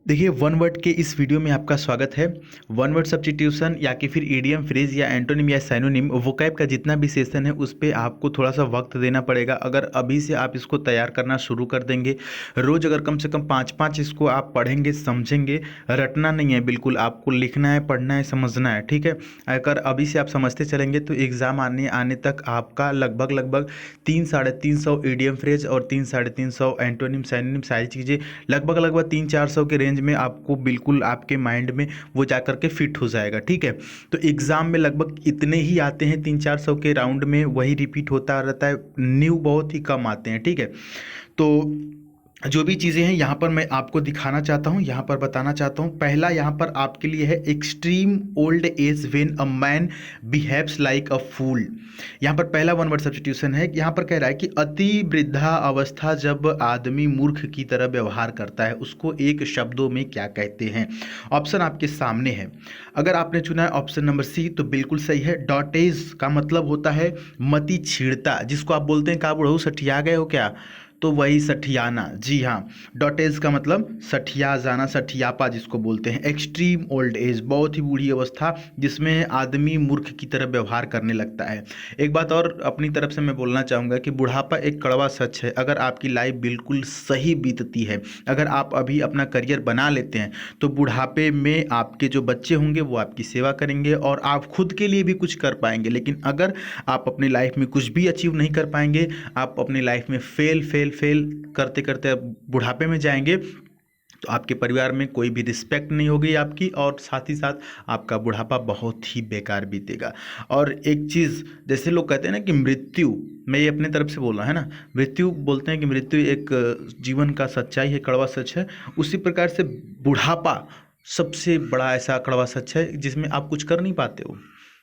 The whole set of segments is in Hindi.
देखिए, वन वर्ड के इस वीडियो में आपका स्वागत है। वन वर्ड सब्स्टिट्यूशन या कि फिर ईडियम फ्रेज या एंटोनिम या साइनोनिम वोकैब का जितना भी सेशन है उस पे आपको थोड़ा सा वक्त देना पड़ेगा। अगर अभी से आप इसको तैयार करना शुरू कर देंगे, रोज़ अगर कम से कम 5-5 इसको आप पढ़ेंगे, समझेंगे, रटना नहीं है बिल्कुल, आपको लिखना है, पढ़ना है, समझना है, ठीक है। अगर अभी से आप समझते चलेंगे तो एग्ज़ाम आने आने तक आपका लगभग 300-350 ईडियम फ्रेज और 300-350 एंटोनिम साइनोनिम सारी चीज़ें लगभग 300-400 के रेंज में आपको बिल्कुल आपके माइंड में वो जा कर के फिट हो जाएगा, ठीक है। तो एग्ज़ाम में लगभग इतने ही आते हैं, 300-400 के राउंड में वही रिपीट होता रहता है, न्यू बहुत ही कम आते हैं, ठीक है। तो जो भी चीज़ें हैं यहाँ पर मैं आपको दिखाना चाहता हूँ, यहाँ पर बताना चाहता हूँ। पहला यहाँ पर आपके लिए है extreme old age when a man behaves like a fool. यहाँ पर पहला वन वर्ड सब्स्टिट्यूशन है। यहाँ पर कह रहा है कि अति वृद्धा अवस्था जब आदमी मूर्ख की तरह व्यवहार करता है उसको एक शब्दों में क्या कहते हैं। ऑप्शन आपके सामने है। अगर आपने चुना है ऑप्शन नंबर सी तो बिल्कुल सही है। डॉटेज का मतलब होता है मति छीड़ता, जिसको आप बोलते हैं का बुढ़ऊ सठिया गए हो क्या, तो वही सठियाना, जी हाँ। डॉटेज का मतलब सठिया जाना, सठियापा जिसको बोलते हैं। एक्सट्रीम ओल्ड एज बहुत ही बूढ़ी अवस्था जिसमें आदमी मूर्ख की तरह व्यवहार करने लगता है। एक बात और अपनी तरफ से मैं बोलना चाहूँगा कि बुढ़ापा एक कड़वा सच है। अगर आपकी लाइफ बिल्कुल सही बीतती है, अगर आप अभी अपना करियर बना लेते हैं तो बुढ़ापे में आपके जो बच्चे होंगे वो आपकी सेवा करेंगे और आप खुद के लिए भी कुछ कर पाएंगे। लेकिन अगर आप अपनी लाइफ में कुछ भी अचीव नहीं कर पाएंगे, आप अपनी लाइफ में फेल करते करते आप बुढ़ापे में जाएंगे तो आपके परिवार में कोई भी रिस्पेक्ट नहीं होगी आपकी, और साथ ही साथ आपका बुढ़ापा बहुत ही बेकार बीतेगा। और एक चीज़, जैसे लोग कहते हैं ना कि मृत्यु, मैं ये अपने तरफ से बोल रहा है ना, मृत्यु बोलते हैं कि मृत्यु एक जीवन का सच्चाई है, कड़वा सच है। उसी प्रकार से बुढ़ापा सबसे बड़ा ऐसा कड़वा सच है जिसमें आप कुछ कर नहीं पाते हो।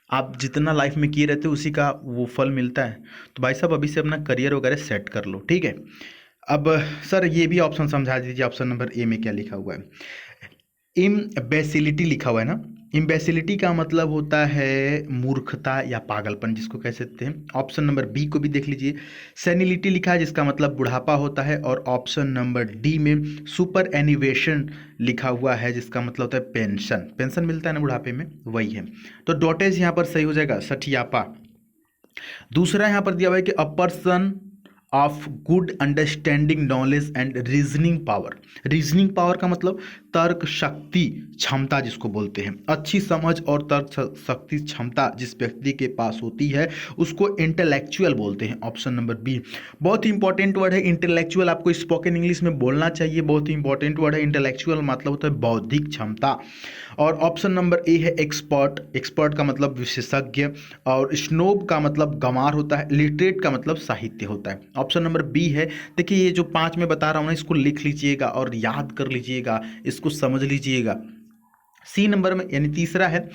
आप जितना लाइफ में किए रहते हो उसी का वो फल मिलता है। तो भाई साहब अभी से अपना करियर वगैरह सेट कर लो, ठीक है। अब सर ये भी ऑप्शन समझा दीजिए, ऑप्शन नंबर ए में क्या लिखा हुआ है। इम्बेसिलिटी लिखा हुआ है ना। इम्बेसिलिटी का मतलब होता है मूर्खता या पागलपन जिसको कह सकते हैं। ऑप्शन नंबर बी को भी देख लीजिए। सेनिलिटी लिखा है जिसका मतलब बुढ़ापा होता है। और ऑप्शन नंबर डी में सुपर एनिवेशन लिखा हुआ है जिसका मतलब होता है पेंशन। पेंशन मिलता है ना बुढ़ापे में, वही है। तो डॉटेज यहाँ पर सही हो जाएगा, सठियापा। दूसरा यहाँ पर दिया हुआ है कि a person of good understanding knowledge and reasoning power. Reasoning power का मतलब तर्क शक्ति क्षमता जिसको बोलते हैं। अच्छी समझ और तर्क शक्ति क्षमता जिस व्यक्ति के पास होती है उसको इंटेलेक्चुअल बोलते हैं। ऑप्शन नंबर बी बहुत ही इंपॉर्टेंट वर्ड है इंटेलेक्चुअल, आपको स्पोकन इंग्लिश में बोलना चाहिए। बहुत ही इंपॉर्टेंट वर्ड है इंटेलेक्चुअल, मतलब होता है बौद्धिक क्षमता। और ऑप्शन नंबर ए है एक्सपर्ट। एक्सपर्ट का मतलब विशेषज्ञ। और स्नोब का मतलब गंवार होता है। लिटरेट का मतलब साहित्य होता है। ऑप्शन नंबर बी है। देखिए ये जो 5 मैं बता रहा हूँ ना, इसको लिख लीजिएगा और याद कर लीजिएगा, इसको समझ लीजिएगा। सी नंबर में यानी तीसरा है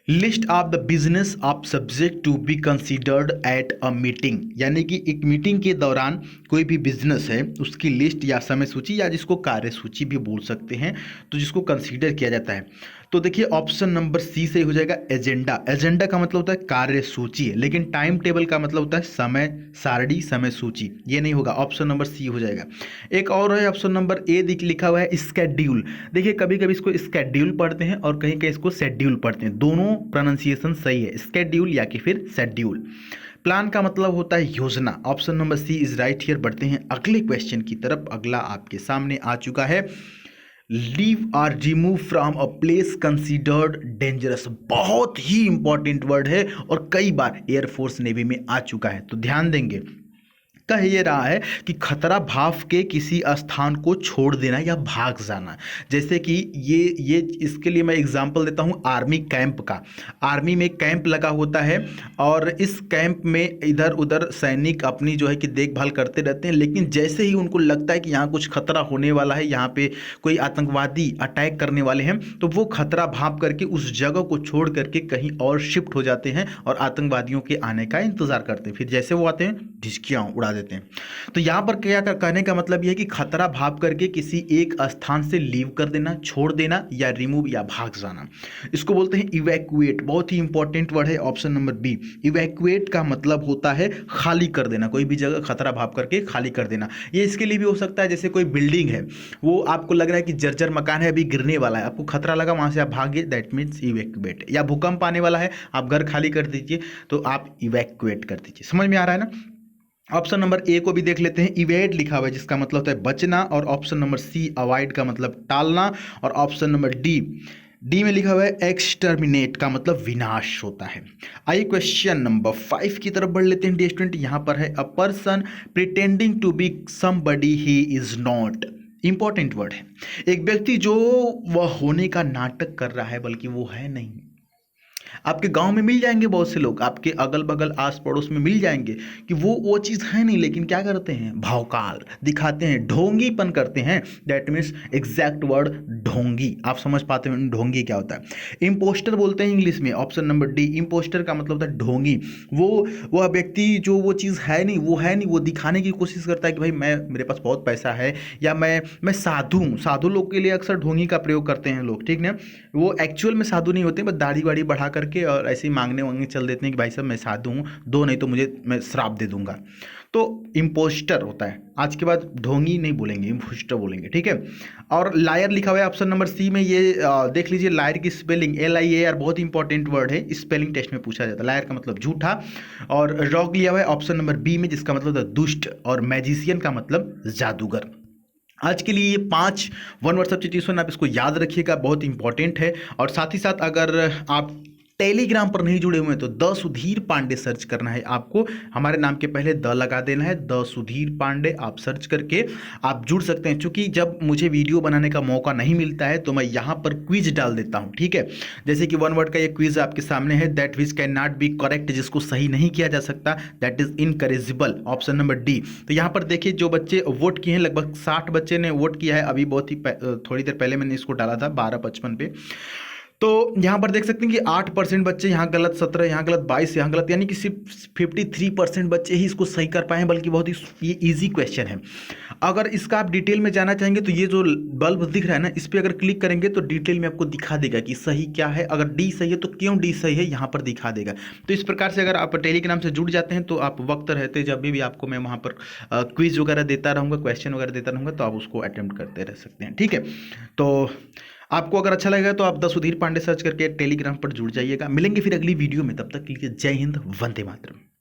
list of the business of subject to be considered at a meeting. यानी कि एक मीटिंग के दौरान कोई भी बिजनेस है उसकी लिस्ट या समय सूची या जिसको कार्य सूची भी बोल सकते हैं, तो जिसको कंसीडर किया जाता है। तो देखिए ऑप्शन नंबर सी से हो जाएगा एजेंडा। एजेंडा का मतलब होता है कार्य सूची, लेकिन टाइम टेबल का मतलब होता है समय सारणी, समय सूची। ये नहीं होगा, ऑप्शन नंबर सी हो जाएगा। एक और है ऑप्शन नंबर ए लिखा हुआ है स्केड्यूल। देखिए कभी कभी इसको स्केड्यूल पढ़ते हैं और कहीं कहीं इसको शेड्यूल पढ़ते हैं, दोनों प्रोनाउंसिएशन सही है, स्केड्यूल या कि फिर शेड्यूल। प्लान का मतलब होता है योजना। Option number C is right here. बढ़ते हैं अगले क्वेश्चन की तरफ। अगला आपके सामने आ चुका है लीव और remove from a place considered dangerous. बहुत ही इंपॉर्टेंट वर्ड है और कई बार एयरफोर्स नेवी में आ चुका है, तो ध्यान देंगे। कह ये रहा है कि खतरा भाव के किसी स्थान को छोड़ देना या भाग जाना। जैसे कि ये इसके लिए मैं एग्जांपल देता हूँ आर्मी कैंप का। आर्मी में कैंप लगा होता है और इस कैंप में इधर उधर सैनिक अपनी जो है कि देखभाल करते रहते हैं, लेकिन जैसे ही उनको लगता है कि यहाँ कुछ खतरा होने वाला है, यहाँ पे कोई आतंकवादी अटैक करने वाले हैं, तो वो खतरा भाप करके उस जगह को छोड़ करके कहीं और शिफ्ट हो जाते हैं और आतंकवादियों के आने का इंतजार करते हैं। फिर जैसे वो आते हैं ढिचकियाँ उड़ा देते देते हैं। तो यहाँ पर क्या कहने का मतलब यह है कि खतरा भाप करके किसी एक स्थान से लीव कर देना, छोड़ देना, या रिमूव या भाग जाना, इसको बोलते हैं इवैक्यूएट। बहुत ही इंपॉर्टेंट वर्ड है ऑप्शन नंबर बी। इवैक्यूएट का मतलब होता है खाली कर देना, कोई भी जगह खतरा भाप करके खाली कर देना। ये इसके लिए भी हो सकता है जैसे कोई बिल्डिंग है, वो आपको लग रहा है कि जर्जर मकान है, अभी गिरने वाला है, आपको खतरा लगा, वहां से आप भागे, दैट मीन्स इवैक्यूएट। या भूकंप आने वाला है, आप घर खाली कर दीजिए, तो आप इवैक्यूएट कर दीजिए। समझ में आ रहा है ना। ऑप्शन नंबर ए को भी देख लेते हैं। इवेड लिखा हुआ है जिसका मतलब होता है बचना, और ऑप्शन नंबर सी अवॉइड का मतलब टालना, और ऑप्शन नंबर डी में लिखा हुआ है एक्सटर्मिनेट का मतलब विनाश होता है। आइए क्वेश्चन नंबर 5 की तरफ बढ़ लेते हैं डियर स्टूडेंट। यहाँ पर है a person pretending to be somebody he is not. Important word है। एक व्यक्ति जो वह होने का नाटक कर रहा है बल्कि वो है नहीं। आपके गांव में मिल जाएंगे बहुत से लोग, आपके अगल बगल आस पड़ोस में मिल जाएंगे कि वो चीज़ है नहीं, लेकिन क्या करते हैं, भावकाल दिखाते हैं, ढोंगीपन करते हैं। दैट मीन्स एग्जैक्ट वर्ड ढोंगी। आप समझ पाते हैं ढोंगी क्या होता है। इम्पोस्टर बोलते हैं इंग्लिश में, ऑप्शन नंबर डी। इम्पोस्टर का मतलब होता है ढोंगी। वह व्यक्ति जो वो चीज़ है नहीं, वो है नहीं, वो दिखाने की कोशिश करता है कि भाई मेरे पास बहुत पैसा है, या मैं साधु हूँ। साधु लोग के लिए अक्सर ढोंगी का प्रयोग करते हैं लोग, ठीक ना। वो एक्चुअल में साधु नहीं होते, बस दाढ़ी वाड़ी बढ़ा करके और ऐसे ही मांगने वांगने चल देते हैं कि भाई साहब मैं साधु हूँ, दो नहीं तो मैं श्राप दे दूंगा। तो इम्पोस्टर होता है। आज के बाद ढोंगी नहीं बोलेंगे, इम्पोस्टर बोलेंगे, ठीक है। और लायर लिखा हुआ है ऑप्शन नंबर सी में। ये देख लीजिए, लायर की स्पेलिंग LIAR बहुत इंपॉर्टेंट वर्ड है, स्पेलिंग टेस्ट में पूछा जाता है। लायर का मतलब झूठा, और रॉग लिया हुआ है ऑप्शन नंबर बी में जिसका मतलब है दुष्ट, और मैजिशियन का मतलब जादूगर। आज के लिए ये 5 वन वर्ड सब्स्टिट्यूशन आप इसको याद रखिएगा, बहुत इंपॉर्टेंट है। और साथ ही साथ अगर आप टेलीग्राम पर नहीं जुड़े हुए हैं तो द सुधीर पांडे सर्च करना है आपको। हमारे नाम के पहले द लगा देना है, द सुधीर पांडे। आप सर्च करके आप जुड़ सकते हैं। क्योंकि जब मुझे वीडियो बनाने का मौका नहीं मिलता है तो मैं यहाँ पर क्विज डाल देता हूँ, ठीक है। जैसे कि वन वर्ड का ये क्विज आपके सामने है, that which can not be correct, जिसको सही नहीं किया जा सकता, that is incorrigible, option number D. तो यहाँ पर देखिए, जो बच्चे वोट किए हैं, लगभग 60 बच्चे ने वोट किया है। अभी बहुत ही थोड़ी देर पहले मैंने इसको डाला था 12:55 पे। तो यहाँ पर देख सकते हैं कि 8% बच्चे यहाँ गलत, 17 यहाँ गलत, 22 यहाँ गलत, यानी कि सिर्फ 53% बच्चे ही इसको सही कर पाए हैं। बल्कि बहुत ही ये ईजी क्वेश्चन है। अगर इसका आप डिटेल में जाना चाहेंगे तो ये जो बल्ब दिख रहा है ना, इस पर अगर क्लिक करेंगे तो डिटेल में आपको दिखा देगा कि सही क्या है। अगर डी सही है तो क्यों डी सही है, यहाँ पर दिखा देगा। तो इस प्रकार से अगर आप टेलीग्राम से जुड़ जाते हैं तो आप वक्त रहते जब भी आपको मैं वहाँ पर क्विज वगैरह देता रहूँगा, क्वेश्चन वगैरह देता रहूँगा, तो आप उसको अटेम्प्ट करते रह सकते हैं, ठीक है। तो आपको अगर अच्छा लगेगा तो आप द सुधीर पांडे सर्च करके टेलीग्राम पर जुड़ जाइएगा। मिलेंगे फिर अगली वीडियो में, तब तक के लिए जय हिंद, वंदे मातरम।